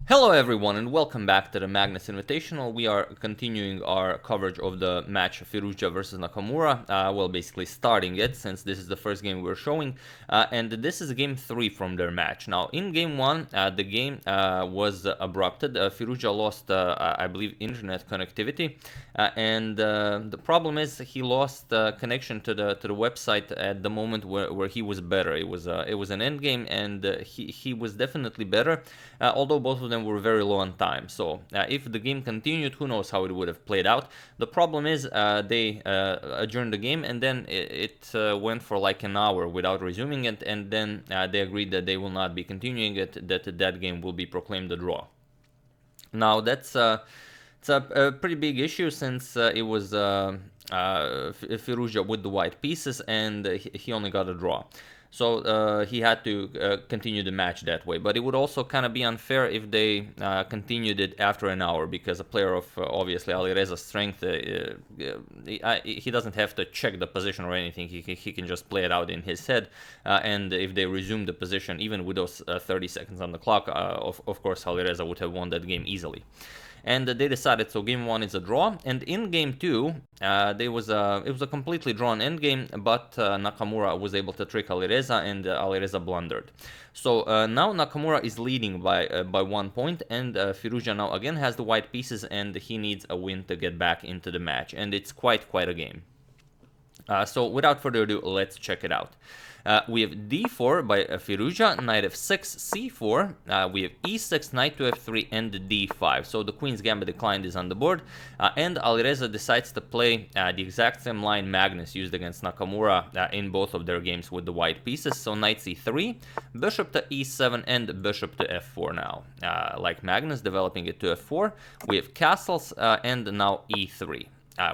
Hello everyone and welcome back to the Magnus Invitational. We are continuing our coverage of the match Firouzja versus Nakamura. Well, basically starting it since this is the first game we're showing. And this is game 3 from their match. Now, in game 1, the game was abrupted. Firouzja lost, I believe, internet connectivity. And the problem is he lost connection to the website at the moment where he was better. It was an end game and he was definitely better, although both of them were very low on time. So if the game continued, who knows how it would have played out. The problem is they adjourned the game and then it went for like an hour without resuming it, and then they agreed that they will not be continuing it, that game will be proclaimed a draw. Now that's it's a pretty big issue since it was Firouzja with the white pieces and he only got a draw. So he had to continue the match that way. But it would also kind of be unfair if they continued it after an hour, because a player of obviously Alireza's strength, he doesn't have to check the position or anything. He can just play it out in his head. And if they resume the position, even with those 30 seconds on the clock, of course Alireza would have won that game easily. And they decided, so game 1 is a draw, and in game 2 it was a completely drawn endgame, but Nakamura was able to trick Alireza and Alireza blundered. So now Nakamura is leading by 1 point, and Firouzja now again has the white pieces and he needs a win to get back into the match, and it's quite a game. So without further ado, let's check it out. We have d4 by Firouzja, knight f6, c4, we have e6, knight to f3, and d5. So the queen's Gambit Declined is on the board, and Alireza decides to play the exact same line Magnus used against Nakamura in both of their games with the white pieces. So knight c3, bishop to e7, and bishop to f4 now. Like Magnus, developing it to f4, we have castles, and now e3.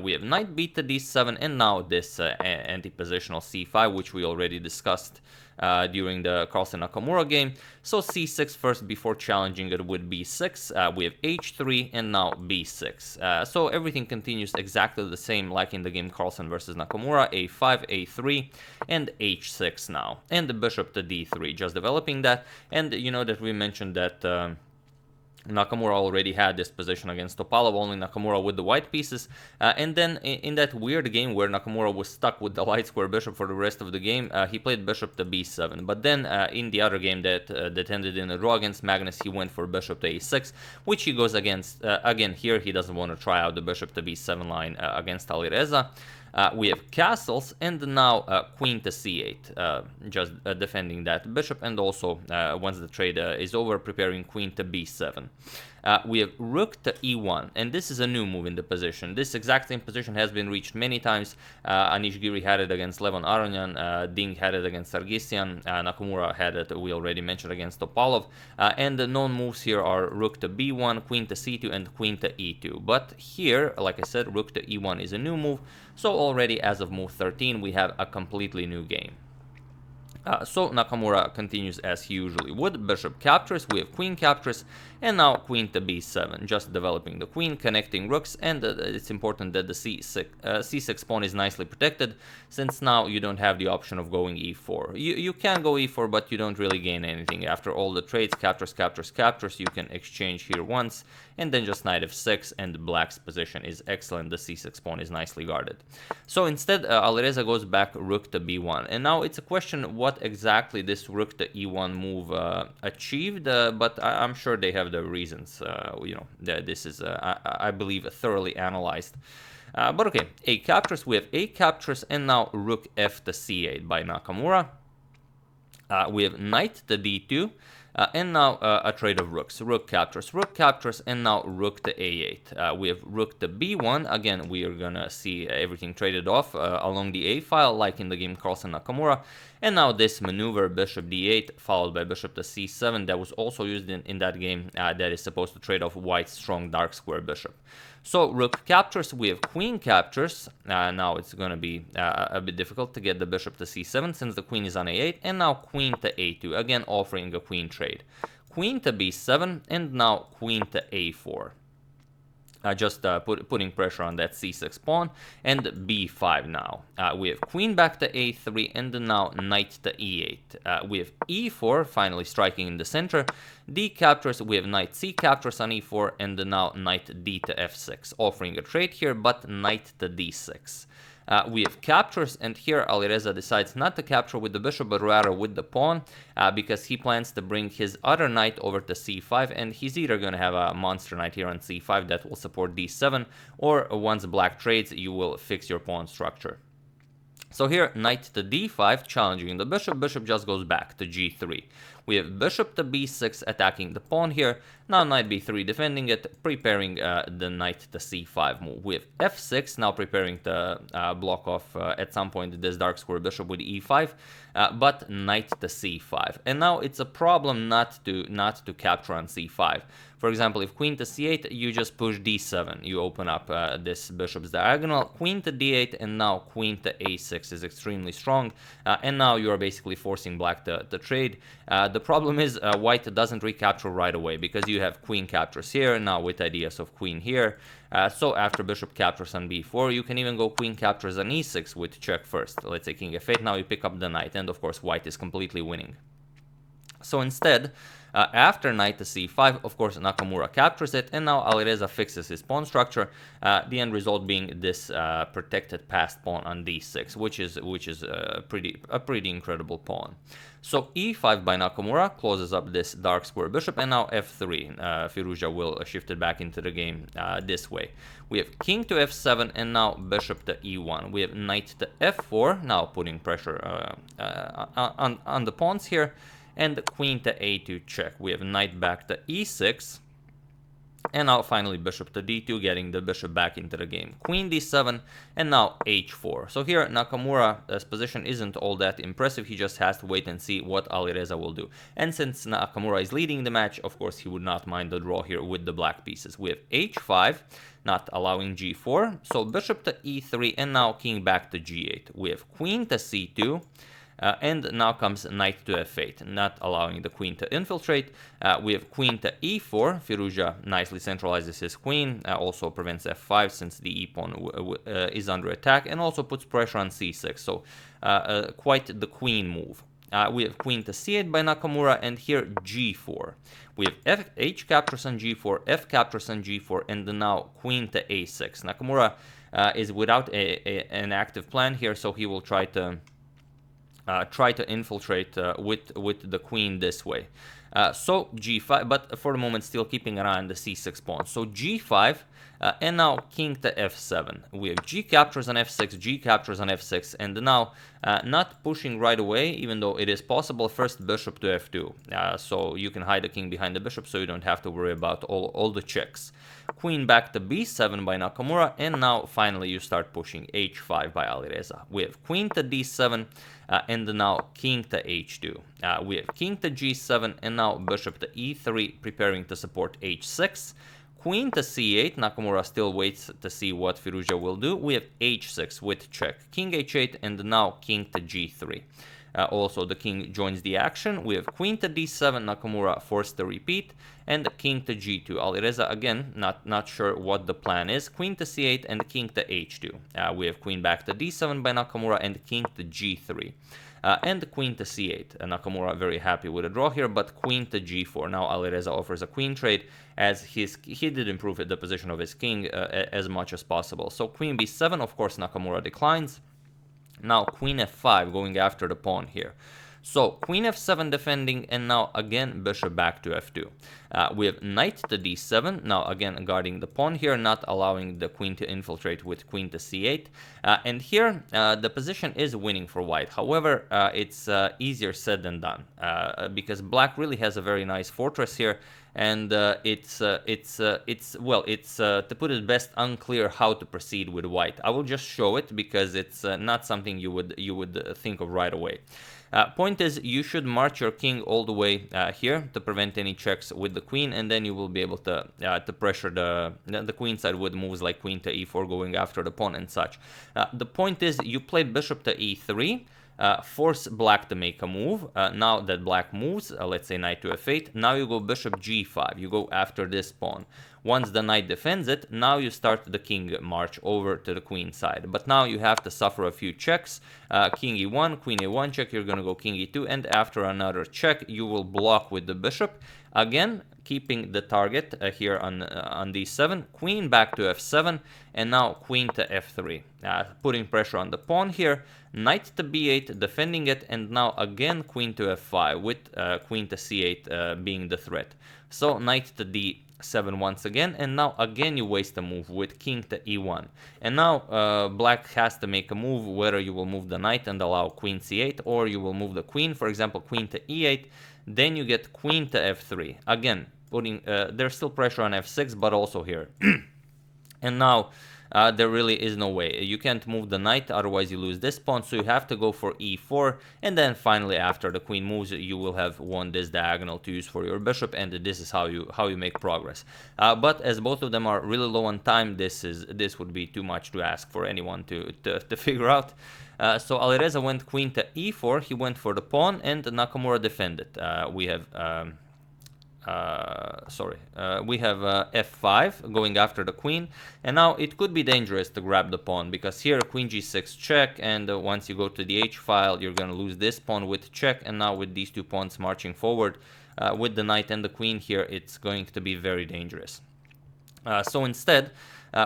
We have knight b to d7, and now this anti-positional c5, which we already discussed during the Carlsen Nakamura game. So c6 first before challenging it with b6. We have h3 and now b6. So everything continues exactly the same like in the game Carlsen versus Nakamura. a5, a3, and h6 now. And the bishop to d3, just developing that. And you know that we mentioned that Nakamura already had this position against Topalov, only Nakamura with the white pieces. And then in that weird game where Nakamura was stuck with the light square bishop for the rest of the game, he played bishop to b7. But then in the other game that ended in a draw against Magnus, he went for bishop to a6, which he goes against. Again, here he doesn't want to try out the bishop to b7 line against Alireza. We have castles, and now queen to c8, just defending that bishop, and also once the trade is over, preparing queen to b7. We have rook to e1, and this is a new move in the position. This exact same position has been reached many times. Anish Giri had it against Levon Aronyan, Ding had it against Sargsyan, Nakamura had it, we already mentioned, against Topalov. And the known moves here are rook to b1, queen to c2, and queen to e2. But here, like I said, rook to e1 is a new move, so already as of move 13, we have a completely new game. So Nakamura continues as he usually would. Bishop captures, we have queen captures, and now queen to b7, just developing the queen, connecting rooks, and it's important that the c6 pawn is nicely protected, since now you don't have the option of going e4. You can go e4, but you don't really gain anything. After all the trades, captures, captures, captures, you can exchange here once, and then just knight f6, and black's position is excellent. The c6 pawn is nicely guarded. So instead, Alireza goes back rook to b1, and now it's a question what exactly this rook to e1 move achieved, but I'm sure they have the reasons. This is, I believe, thoroughly analyzed. But okay, a captures, we have a captures, and now rook f to c8 by Nakamura. We have knight to d2. And now a trade of rooks. Rook captures, and now rook to a8. We have rook to b1. Again, we are gonna see everything traded off along the a file, like in the game Carlsen Nakamura. And now this maneuver, bishop d8, followed by bishop to c7, that was also used in that game, that is supposed to trade off white's strong dark square bishop. So rook captures, we have queen captures. Now it's going to be a bit difficult to get the bishop to c7 since the queen is on a8, and now queen to a2, again offering a queen trade. Queen to b7, and now queen to a4. putting pressure on that c6 pawn, and b5 now. We have queen back to a3, and now knight to e8. We have e4 finally striking in the center. D captures, we have knight c captures on e4, and now knight d to f6, offering a trade here, but knight to d6. We have captures, and here Alireza decides not to capture with the bishop, but rather with the pawn, because he plans to bring his other knight over to c5, and he's either going to have a monster knight here on c5 that will support d7, or once black trades, you will fix your pawn structure. So here, knight to d5, challenging the bishop. Bishop just goes back to g3. We have bishop to b6 attacking the pawn here. Now knight b3 defending it, preparing the knight to c5 move. We have f6, now preparing to block off at some point this dark square bishop with e5, but knight to c5. And now it's a problem not to capture on c5. For example, if queen to c8, you just push d7. You open up this bishop's diagonal. Queen to d8, and now queen to a6 is extremely strong. And now you are basically forcing black to trade. The problem is white doesn't recapture right away because you have queen captures here, now with ideas of queen here. So after bishop captures on b4, you can even go queen captures on e6 with check first. Let's say king f8, now you pick up the knight, and of course white is completely winning. So instead, after knight to c5, of course Nakamura captures it, and now Alireza fixes his pawn structure, the end result being this protected passed pawn on d6, which is a pretty incredible pawn. So e5 by Nakamura closes up this dark square bishop, and now f3. Firouzja will shift it back into the game this way. We have king to f7, and now bishop to e1. We have knight to f4, now putting pressure on the pawns here, and queen to a2 check. We have knight back to e6, and now finally bishop to d2, getting the bishop back into the game. Queen d7, and now h4. So here Nakamura's position isn't all that impressive. He just has to wait and see what Alireza will do. And since Nakamura is leading the match, of course he would not mind the draw here with the black pieces. We have h5, not allowing g4. So bishop to e3, and now king back to g8. We have queen to c2. And now comes knight to f8, not allowing the queen to infiltrate. We have queen to e4. Firouzja nicely centralizes his queen, also prevents f5 since the e-pawn is under attack, and also puts pressure on c6, so quite the queen move. We have queen to c8 by Nakamura, and here g4. We have h captures on g4, f captures on g4, and now queen to a6. Nakamura is without an active plan here, so he will try to infiltrate with the queen this way. So g5, but for the moment still keeping an eye on the c6 pawn. So g5, and now king to f7. We have g captures on f6, g captures on f6, and now not pushing right away, even though it is possible. First bishop to f2, so you can hide the king behind the bishop, so you don't have to worry about all the checks. Queen back to b7 by Nakamura, and now finally you start pushing h5 by Alireza. We have queen to d7, and now king to h2. We have king to g7, and now bishop to e3, preparing to support h6. Queen to c8, Nakamura still waits to see what Firouzja will do. We have h6 with check. King h8, and now king to g3. Also, the king joins the action. We have queen to d7, Nakamura forced to repeat, and king to g2. Alireza, again, not sure what the plan is. Queen to c8 and king to h2. We have queen back to d7 by Nakamura, and king to g3. And queen to c8. Nakamura very happy with a draw here, but queen to g4. Now Alireza offers a queen trade, as he did improve the position of his king as much as possible. So queen b7, of course, Nakamura declines. Now queen f5, going after the pawn here. So queen f7 defending, and now again bishop back to f2. We have knight to d7, now again guarding the pawn here, not allowing the queen to infiltrate with queen to c8. And here the position is winning for white. However, it's easier said than done, because black really has a very nice fortress here, and it's to put it best, unclear how to proceed with white. I will just show it because it's not something you would think of right away. Point is, you should march your king all the way here to prevent any checks with the queen, and then you will be able to pressure the queen side with moves like queen to e4, going after the pawn and such. The point is, you play bishop to e3, force black to make a move. Now that black moves, let's say knight to f8, now you go bishop g5, you go after this pawn. Once the knight defends it, now you start the king march over to the queen side. But now you have to suffer a few checks. King e1, queen a1 check, you're going to go king e2, and after another check, you will block with the bishop. Again, keeping the target here on d7, queen back to f7, and now queen to f3, putting pressure on the pawn here, knight to b8, defending it, and now again queen to f5, with queen to c8 being the threat. So knight to d7 once again, and now again you waste a move with king to e1. And now black has to make a move, whether you will move the knight and allow queen c8, or you will move the queen, for example, queen to e8, then you get queen to f3. Again, putting there's still pressure on f6, but also here. And now there really is no way. You can't move the knight, otherwise you lose this pawn, so you have to go for e4, and then finally after the queen moves, you will have won this diagonal to use for your bishop, and this is how you make progress. But as both of them are really low on time, this would be too much to ask for anyone to figure out. So Alireza went queen to e4, he went for the pawn, and Nakamura defended. We have f5 going after the queen, and now it could be dangerous to grab the pawn, because here queen g6 check, and once you go to the h file, you're going to lose this pawn with check, and now with these two pawns marching forward with the knight and the queen here, it's going to be very dangerous. So instead,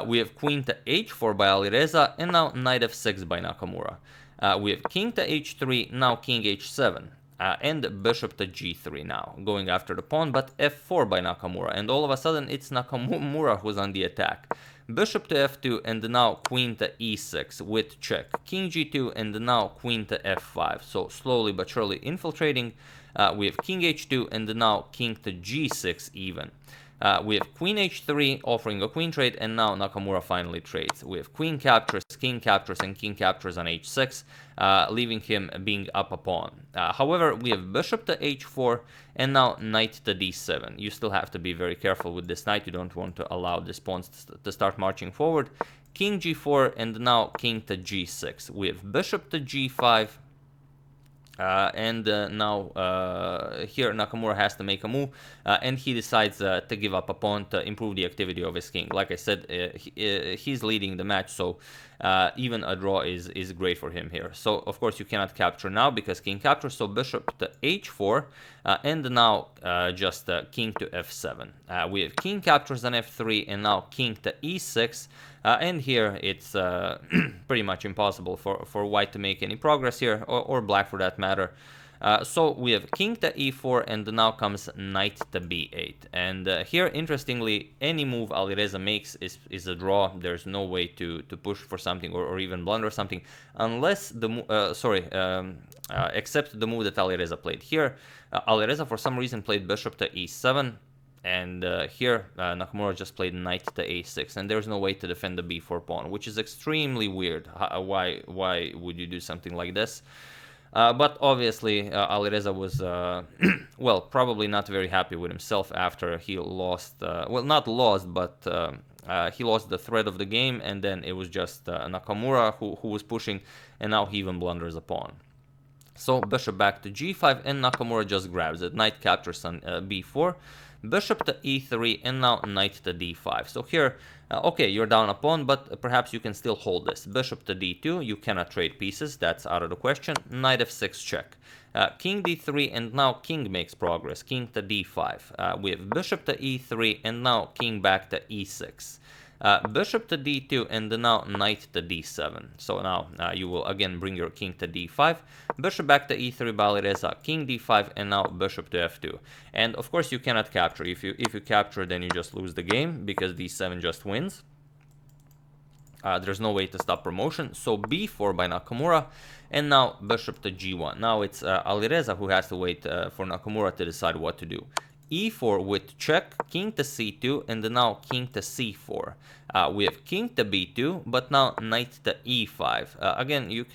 we have queen to h4 by Alireza, and now knight f6 by Nakamura. We have king to h3, now king h7. And bishop to g3 now, going after the pawn, but f4 by Nakamura, and all of a sudden it's Nakamura who's on the attack. Bishop to f2, and now queen to e6 with check. King g2, and now queen to f5, so slowly but surely infiltrating. We have king h2, and now king to g6 even. We have queen h3 offering a queen trade, and now Nakamura finally trades. We have queen captures, and king captures on h6, leaving him being up a pawn. However, we have bishop to h4, and now knight to d7. You still have to be very careful with this knight. You don't want to allow this pawn to start marching forward. King g4, and now king to g6. We have bishop to g5. Now here Nakamura has to make a move, and he decides to give up a pawn to improve the activity of his king. Like I said, he's leading the match, so even a draw is great for him here. So of course you cannot capture now because king captures, so bishop to h4, and now just king to f7. We have king captures on f3, and now king to e6. And here it's pretty much impossible for white to make any progress here, or black for that matter. So we have king to e4, and now comes knight to b8. And here, interestingly, any move Alireza makes is a draw. There's no way to push for something or even blunder something, unless the except the move that Alireza played. Here, Alireza for some reason played bishop to e7. And here Nakamura just played knight to a6, and there's no way to defend the b4 pawn, which is extremely weird. Why would you do something like this? But obviously Alireza was well, probably not very happy with himself after he lost, well, not lost, but he lost the thread of the game, and then it was just Nakamura who was pushing, and now he even blunders a pawn. So bishop back to g5, and Nakamura just grabs it. Knight captures on b4. Bishop to e3, and now knight to d5. So here, okay, you're down a pawn, but perhaps you can still hold this. Bishop to d2, you cannot trade pieces, that's out of the question. Knight f6 check. King d3, and now king makes progress. King to d5. We have bishop to e3, and now king back to e6. Bishop to d2, and now knight to d7. So now you will again bring your king to d5. Bishop back to e3 by Alireza, king d5, and now bishop to f2. And of course you cannot capture. If you capture, then you just lose the game, because d7 just wins. There's no way to stop promotion. So b4 by Nakamura, and now bishop to g1. Now it's Alireza who has to wait for Nakamura to decide what to do. e4 with check, king to c2, and now king to c4. We have king to b2, but now knight to e5. Again, you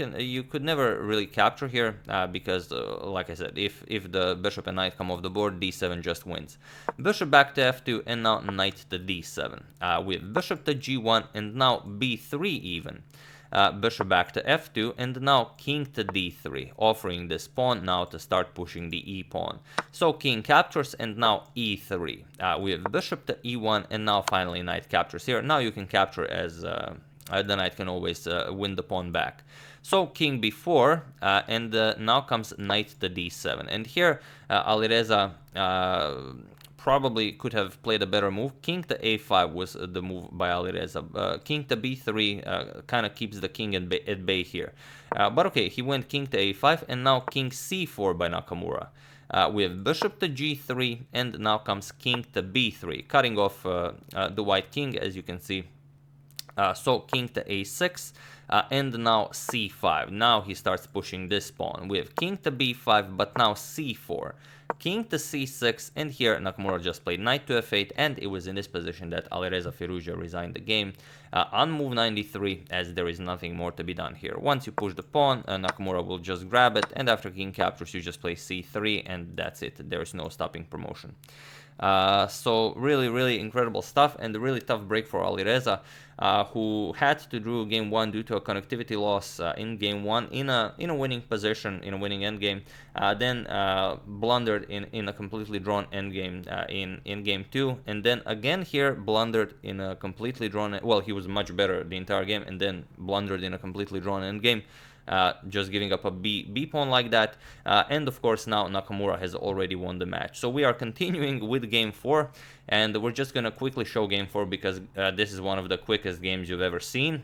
could never really capture here because, like I said, if the bishop and knight come off the board, d7 just wins. Bishop back to f2, and now knight to d7. We have bishop to g1, and now b3 even. bishop back to f2, and now king to d3, offering this pawn now to start pushing the e pawn. So king captures, and now e3. We have bishop to e1, and now finally knight captures here. Now you can capture as the knight can always win the pawn back. So king b4, and now comes knight to d7. And here Alireza probably could have played a better move. King to a5 was the move by Alireza. King to b3 kind of keeps the king at bay here. But okay, he went king to a5, and now king c4 by Nakamura. We have bishop to g3, and now comes king to b3, cutting off the white king, as you can see. So king to a6, and now c5. Now he starts pushing this pawn. We have king to b5, but now c4. King to c6, and here Nakamura just played knight to f8, and it was in this position that Alireza Firouzja resigned the game on move 93, as there is nothing more to be done here. Once you push the pawn, Nakamura will just grab it, and after king captures, you just play c3, and that's it. There is no stopping promotion. So really incredible stuff, and a really tough break for Alireza, who had to draw game 1 due to a connectivity loss in game 1 in a winning position, in a winning endgame, then blundered in a completely drawn endgame in game 2, and then again here blundered in a completely drawn, well, he was much better the entire game, and then blundered in a completely drawn endgame. Just giving up a B pawn like that, and of course now Nakamura has already won the match. So we are continuing with game 4, and we're just gonna quickly show game 4 because this is one of the quickest games you've ever seen.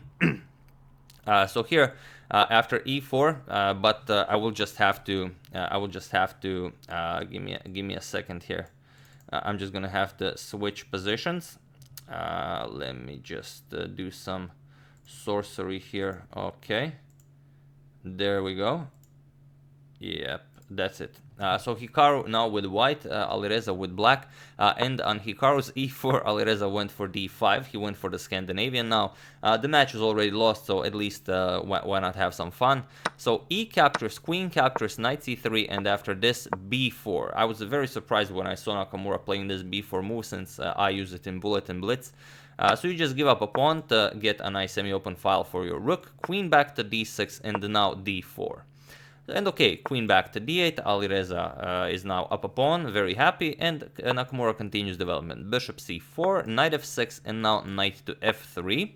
So here after e4, but I will just have to give me a second here. I'm just gonna have to switch positions. Let me just do some sorcery here. Okay. There we go. Yep, that's it. So Hikaru now with white, Alireza with black, and on Hikaru's e4, Alireza went for d5. He went for the Scandinavian. Now the match is already lost, so at least why not have some fun? So e captures, queen captures, knight c3, and after this b4. I was very surprised when I saw Nakamura playing this b4 move, since I use it in Bullet and Blitz. So you just give up a pawn to get a nice semi-open file for your rook, queen back to d6, and now d4. And okay, queen back to d8, Alireza is now up a pawn, very happy, and Nakamura continues development. Bishop c4, knight f6, and now knight to f3.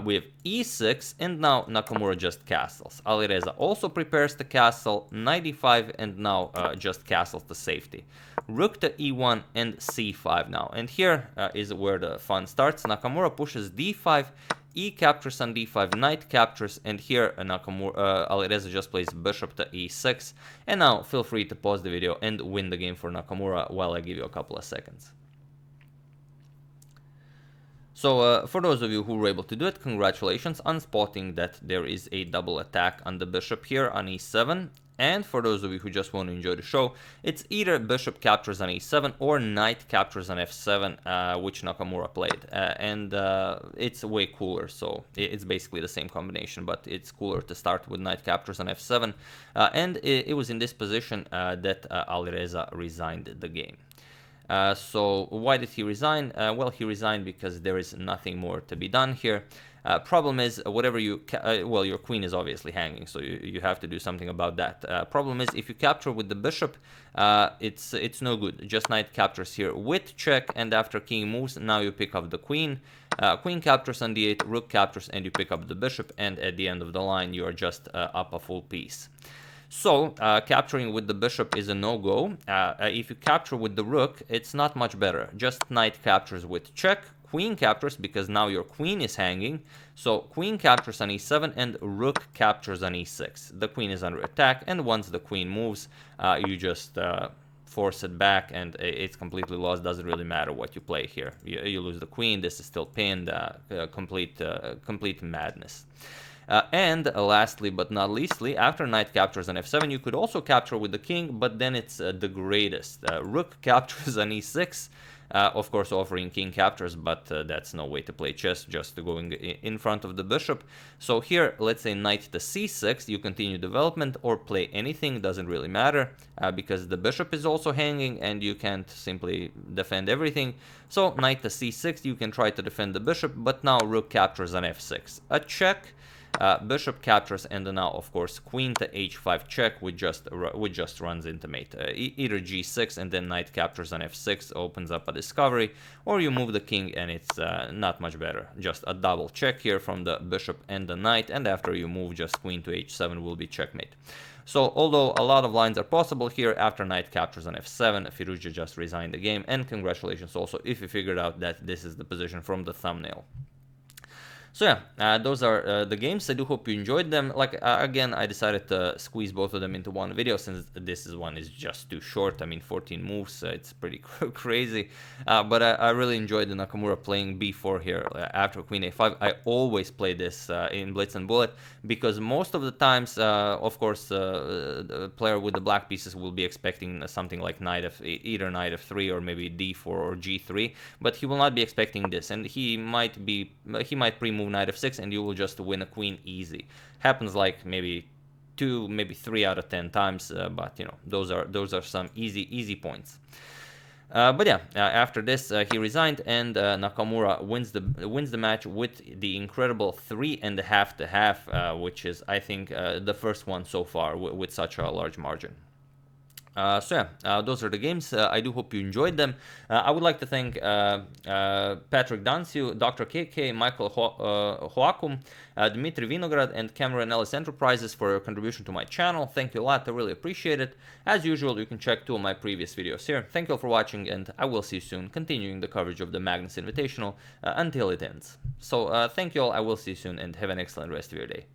We have e6, and now Nakamura just castles. Alireza also prepares to castle, knight e5, and now just castles to safety. Rook to e1 and c5 now. And here is where the fun starts. Nakamura pushes d5, e captures on d5, knight captures, and here Alireza just plays bishop to e6. And now feel free to pause the video and win the game for Nakamura while I give you a couple of seconds. So for those of you who were able to do it, congratulations on spotting that there is a double attack on the bishop here on e7. And for those of you who just want to enjoy the show, it's either bishop captures on e7 or knight captures on f7, which Nakamura played. And it's way cooler, so it's basically the same combination, but it's cooler to start with knight captures on f7. And it was in this position that Alireza resigned the game. So why did he resign? Well, he resigned because there is nothing more to be done here. Problem is, whatever you well, your queen is obviously hanging, so you have to do something about that. Problem is, if you capture with the bishop, it's no good. Just knight captures here with check, and after king moves, now you pick up the queen. Queen captures on d8, rook captures, and you pick up the bishop, and at the end of the line, you are just up a full piece. So, capturing with the bishop is a no-go. If you capture with the rook, it's not much better. Just knight captures with check, queen captures because now your queen is hanging. So, queen captures on e7 and rook captures on e6. The queen is under attack, and once the queen moves, you just force it back, and it's completely lost. Doesn't really matter what you play here. You lose the queen, this is still pinned, complete madness. And lastly but not leastly, after knight captures on f7, you could also capture with the king, but then it's the greatest. Rook captures on e6, of course offering king captures, but that's no way to play chess, just going in front of the bishop. So here, let's say knight to c6, you continue development or play anything, doesn't really matter, because the bishop is also hanging and you can't simply defend everything. So knight to c6, you can try to defend the bishop, but now rook captures on f6. A check. Bishop captures, and then now, of course, queen to h5 check, which just runs into mate. Either g6 and then knight captures on f6 opens up a discovery, or you move the king and it's not much better. Just a double check here from the bishop and the knight, and after you move, just queen to h7 will be checkmate. So, although a lot of lines are possible here, after knight captures on f7, Firouzja just resigned the game, and congratulations also if you figured out that this is the position from the thumbnail. So yeah, those are the games. I do hope you enjoyed them. Like, again, I decided to squeeze both of them into one video since this one is just too short. I mean, 14 moves, it's pretty crazy. But I really enjoyed the Nakamura playing b4 here after queen a5. I always play this in Blitz and Bullet because most of the times, of course, the player with the black pieces will be expecting something like either knight f3 or maybe d4 or g3, but he will not be expecting this, and he might pre-move knight f6 and you will just win a queen easy. Happens like maybe 2, maybe 3 out of 10 times, but you know, those are some easy points. But yeah, after this he resigned, and Nakamura wins the match with the incredible 3.5 to half, which is, I think, the first one so far with such a large margin. So yeah, those are the games. I do hope you enjoyed them. I would like to thank Patrick Dansiu, Dr. KK, Michael Hoakum, Dmitry Vinograd, and Cameron Ellis Enterprises for your contribution to my channel. Thank you a lot. I really appreciate it. As usual, you can check 2 of my previous videos here. Thank you all for watching, and I will see you soon, continuing the coverage of the Magnus Invitational until it ends. So thank you all. I will see you soon, and have an excellent rest of your day.